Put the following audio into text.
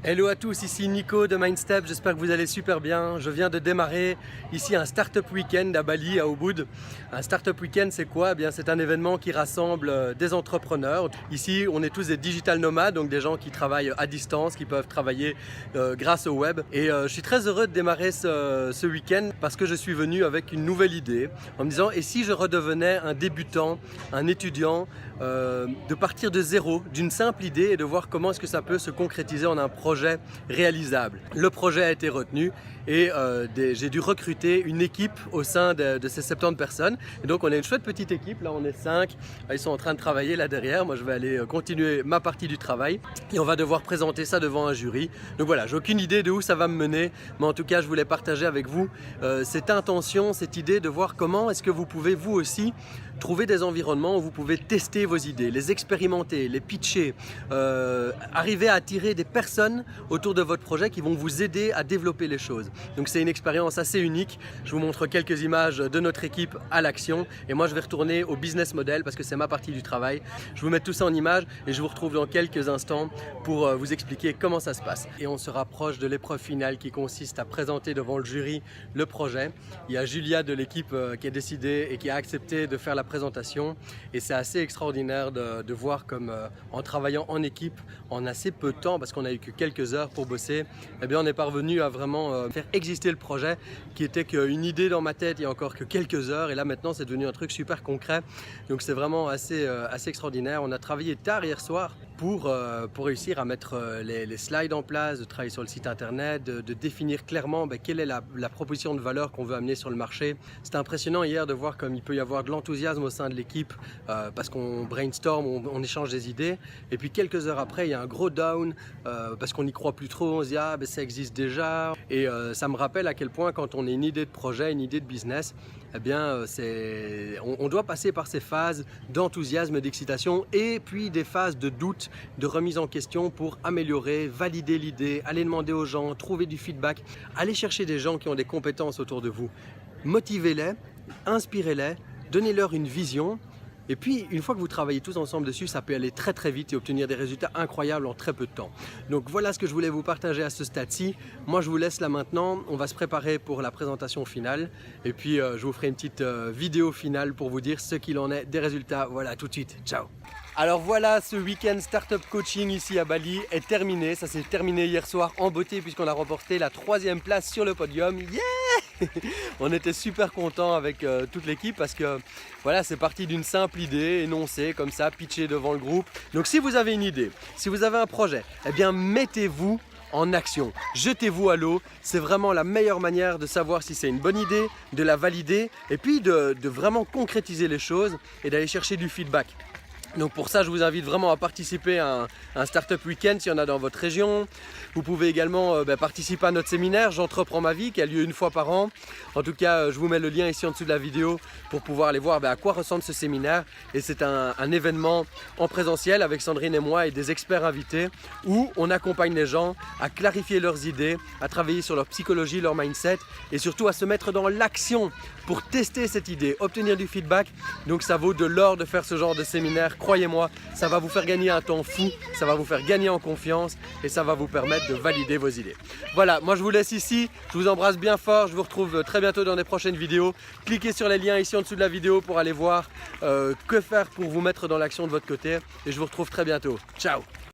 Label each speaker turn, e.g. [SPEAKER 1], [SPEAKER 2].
[SPEAKER 1] Hello à tous, ici Nico de Mindstep, j'espère que vous allez super bien. Je viens de démarrer ici un Startup Weekend à Bali, à Ubud. Un Startup Weekend, c'est quoi? Eh bien, c'est un événement qui rassemble des entrepreneurs. Ici, on est tous des digital nomades, donc des gens qui travaillent à distance, qui peuvent travailler grâce au web. Et je suis très heureux de démarrer ce week-end parce que je suis venu avec une nouvelle idée en me disant, et si je redevenais un débutant, un étudiant, de partir de zéro, d'une simple idée et de voir comment est-ce que ça peut se concrétiser en un projet réalisable. Le projet a été retenu et j'ai dû recruter une équipe au sein de ces 70 personnes. Et donc on est une chouette petite équipe, là on est 5, ils sont en train de travailler là derrière, moi je vais aller continuer ma partie du travail et on va devoir présenter ça devant un jury. Donc voilà, j'ai aucune idée de où ça va me mener, mais en tout cas je voulais partager avec vous cette intention, cette idée de voir comment est-ce que vous pouvez vous aussi trouver des environnements où vous pouvez tester vos idées, les expérimenter, les pitcher, arriver à attirer des personnes autour de votre projet qui vont vous aider à développer les choses. Donc c'est une expérience assez unique. Je vous montre quelques images de notre équipe à l'action et moi je vais retourner au business model parce que c'est ma partie du travail. Je vous mets tout ça en images et je vous retrouve dans quelques instants pour vous expliquer comment ça se passe. Et on se rapproche de l'épreuve finale qui consiste à présenter devant le jury le projet. Il y a Julia de l'équipe qui a décidé et qui a accepté de faire la présentation et c'est assez extraordinaire de voir comme en travaillant en équipe en assez peu de temps, parce qu'on a eu que quelques heures pour bosser, eh bien on est parvenu à vraiment faire exister le projet qui était qu'une idée dans ma tête il y a encore que quelques heures et là maintenant c'est devenu un truc super concret. Donc c'est vraiment assez extraordinaire. On a travaillé tard hier soir pour réussir à mettre les slides en place, de travailler sur le site internet, de définir clairement quelle est la proposition de valeur qu'on veut amener sur le marché. C'était impressionnant hier de voir comme il peut y avoir de l'enthousiasme au sein de l'équipe parce qu'on brainstorm, on échange des idées et puis quelques heures après il y a un gros down parce qu'on n'y croit plus trop, on se dit ah ça existe déjà et ça me rappelle à quel point quand on a une idée de projet, une idée de business, eh bien on doit passer par ces phases d'enthousiasme, d'excitation et puis des phases de doute, de remise en question pour améliorer, valider l'idée, aller demander aux gens, trouver du feedback, aller chercher des gens qui ont des compétences autour de vous, motivez-les, inspirez-les, donnez-leur une vision. Et puis, une fois que vous travaillez tous ensemble dessus, ça peut aller très très vite et obtenir des résultats incroyables en très peu de temps. Donc voilà ce que je voulais vous partager à ce stade-ci. Moi, je vous laisse là maintenant. On va se préparer pour la présentation finale. Et puis, je vous ferai une petite vidéo finale pour vous dire ce qu'il en est des résultats. Voilà, tout de suite. Ciao! Alors voilà, ce week-end Startup Coaching ici à Bali est terminé. Ça s'est terminé hier soir en beauté puisqu'on a remporté la 3e place sur le podium. Yeah! On était super contents avec toute l'équipe parce que voilà, c'est parti d'une simple idée énoncée comme ça, pitchée devant le groupe. Donc si vous avez une idée, si vous avez un projet, eh bien mettez-vous en action, jetez-vous à l'eau, c'est vraiment la meilleure manière de savoir si c'est une bonne idée, de la valider et puis de vraiment concrétiser les choses et d'aller chercher du feedback. Donc pour ça, je vous invite vraiment à participer à un Startup Weekend s'il y en a dans votre région. Vous pouvez également participer à notre séminaire J'entreprends ma vie qui a lieu une fois par an. En tout cas, je vous mets le lien ici en dessous de la vidéo pour pouvoir aller voir à quoi ressemble ce séminaire. Et c'est un événement en présentiel avec Sandrine et moi et des experts invités où on accompagne les gens à clarifier leurs idées, à travailler sur leur psychologie, leur mindset et surtout à se mettre dans l'action pour tester cette idée, obtenir du feedback. Donc ça vaut de l'or de faire ce genre de séminaire. Croyez-moi, ça va vous faire gagner un temps fou, ça va vous faire gagner en confiance et ça va vous permettre de valider vos idées. Voilà, moi je vous laisse ici, je vous embrasse bien fort, je vous retrouve très bientôt dans des prochaines vidéos. Cliquez sur les liens ici en dessous de la vidéo pour aller voir que faire pour vous mettre dans l'action de votre côté et je vous retrouve très bientôt. Ciao!